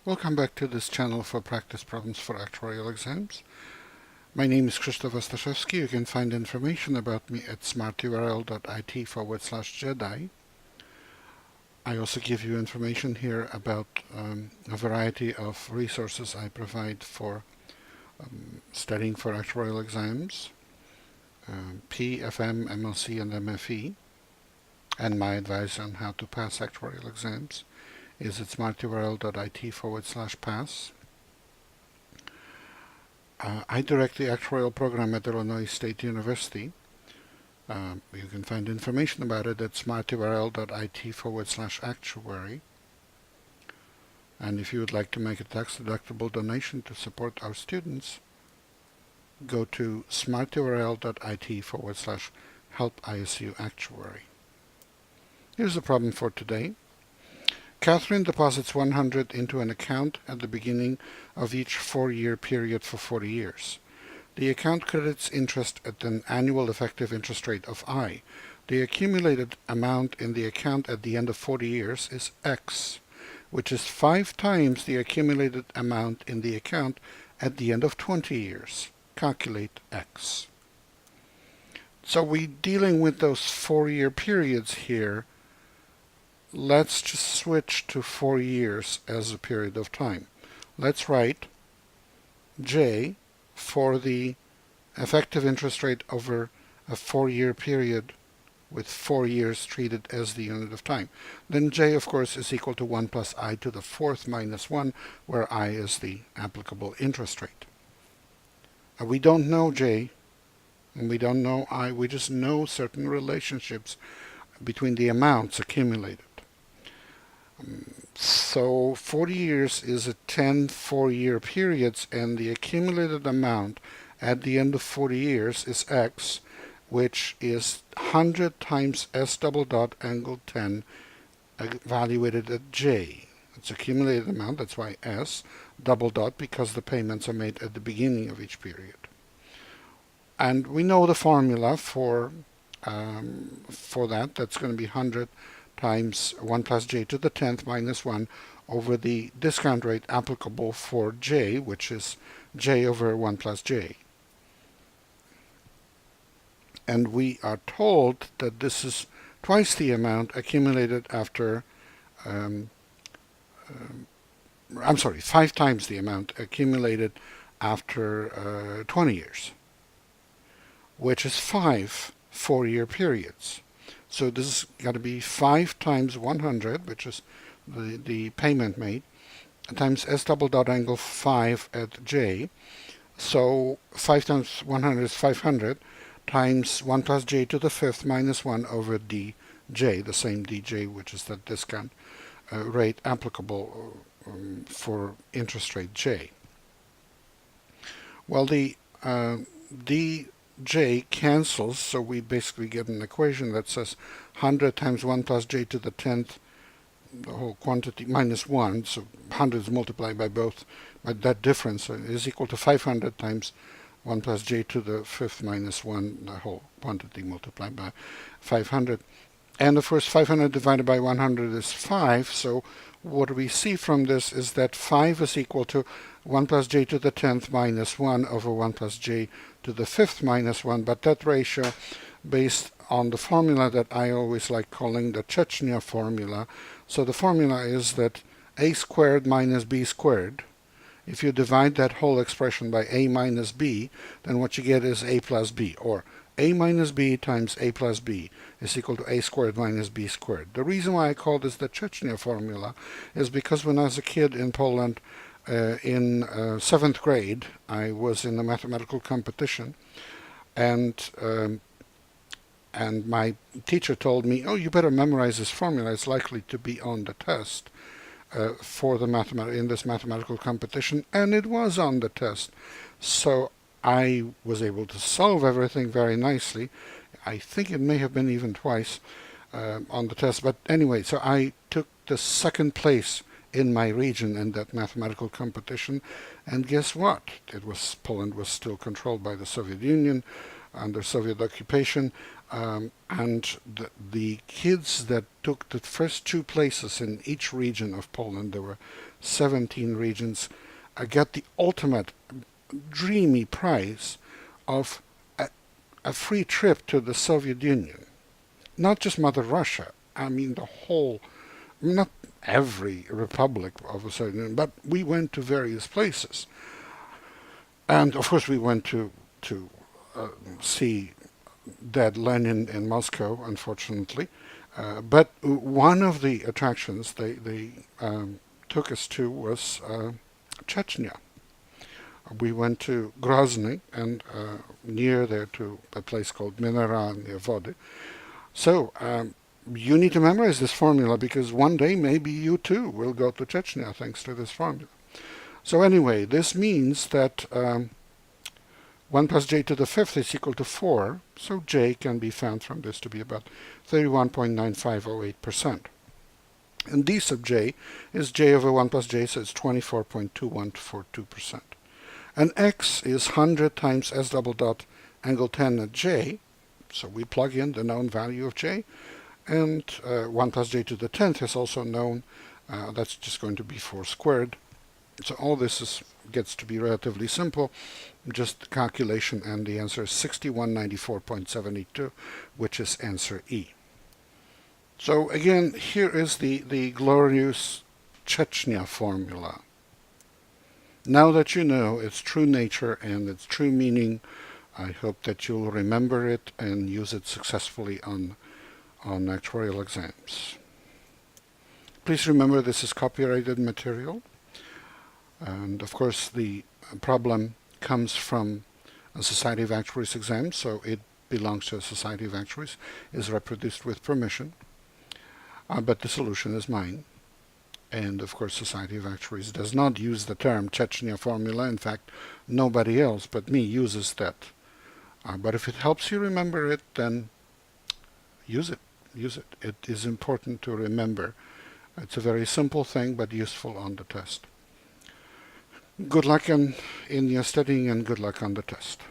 Welcome back to this channel for practice problems for actuarial exams. My name is Krzysztof Ostaszewski. You can find information about me at smarturl.it/Jedi. I also give you information here about a variety of resources I provide for studying for actuarial exams, P, FM, MLC, and MFE, and my advice on how to pass actuarial exams is at smarturl.it/pass. I direct the actuarial program at Illinois State University. You can find information about it at smarturl.it/actuary. And if you would like to make a tax-deductible donation to support our students, go to smarturl.it/help-ISU-actuary. Here's the problem for today. Catherine deposits 100 into an account at the beginning of each 4-year period for 40 years. The account credits interest at an annual effective interest rate of I. The accumulated amount in the account at the end of 40 years is X, which is 5 times the accumulated amount in the account at the end of 20 years. Calculate X. So we're dealing with those 4-year periods here. Let's just switch to 4 years as a period of time. Let's write J for the effective interest rate over a 4-year period with 4 years treated as the unit of time. Then J, of course, is equal to 1 plus I to the 4th minus 1, where I is the applicable interest rate. We don't know J, and we don't know I. We just know certain relationships between the amounts accumulated. So 40 years is a 10 4-year periods, and the accumulated amount at the end of 40 years is X, which is 100 times S double dot angle 10 evaluated at J. It's accumulated amount, that's why S double dot, because the payments are made at the beginning of each period. And we know the formula for that. That's going to be 100 times 1 plus j to the 10th minus 1 over the discount rate applicable for j, which is j over 1 plus j. And we are told that this is twice the amount accumulated after, 5 times the amount accumulated after 20 years, which is 5 4-year periods. So this is got to be 5 times 100, which is the payment made, times S double dot angle 5 at J. So 5 times 100 is 500, times 1 plus J to the 5th minus 1 over dj, the same dj, which is the discount rate applicable for interest rate J. Well, the dj cancels, so we basically get an equation that says 100 times 1 plus j to the 10th, the whole quantity, minus 1, so 100 is multiplied by both, but that difference is equal to 500 times 1 plus j to the 5th minus 1, the whole quantity multiplied by 500. And of course 500 divided by 100 is 5, so what we see from this is that 5 is equal to 1 plus j to the 10th minus 1 over 1 plus j to the 5th minus 1, but that ratio, based on the formula that I always like calling the Chechnya formula. So the formula is that a squared minus b squared. If you divide that whole expression by a minus b, then what you get is a plus b, or a minus b times a plus b is equal to a squared minus b squared. The reason why I call this the Chechnya formula is because when I was a kid in Poland, in 7th grade, I was in a mathematical competition, and my teacher told me, "Oh, you better memorize this formula. It's likely to be on the test for the in this mathematical competition," and it was on the test. So I was able to solve everything very nicely. I think it may have been even twice on the test, but anyway, so I took the 2nd place in my region in that mathematical competition, and guess what? Poland was still controlled by the Soviet Union under Soviet occupation, and the kids that took the first 2 places in each region of Poland, there were 17 regions get the ultimate dreamy prize of a free trip to the Soviet Union. Not just Mother Russia, I mean the whole, not every republic of the Soviet Union, but we went to various places. And of course we went to see dead Lenin in Moscow, unfortunately. But one of the attractions they took us to was Chechnya. We went to Grozny and near there to a place called Mineralnie Vody. So you need to memorize this formula because one day maybe you too will go to Chechnya thanks to this formula. So anyway, this means that 1 plus j to the fifth is equal to 4, so j can be found from this to be about 31.9508%. And d sub j is j over 1 plus j, so it's 24.2142%. And x is 100 times s double dot angle 10 at j, so we plug in the known value of j, and 1 plus j to the 10th is also known, that's just going to be 4 squared. So all this gets to be relatively simple, just calculation, and the answer is 6194.782, which is answer E. So again, here is the glorious Chechnya formula. Now that you know its true nature and its true meaning, I hope that you'll remember it and use it successfully on actuarial exams. Please remember this is copyrighted material. And of course the problem comes from a Society of Actuaries exam, so it belongs to a Society of Actuaries, is reproduced with permission, but the solution is mine. And of course Society of Actuaries does not use the term Chechnya formula. In fact, nobody else but me uses that. But if it helps you remember it, then use it. Use it. It is important to remember. It's a very simple thing, but useful on the test. Good luck in your studying and good luck on the test.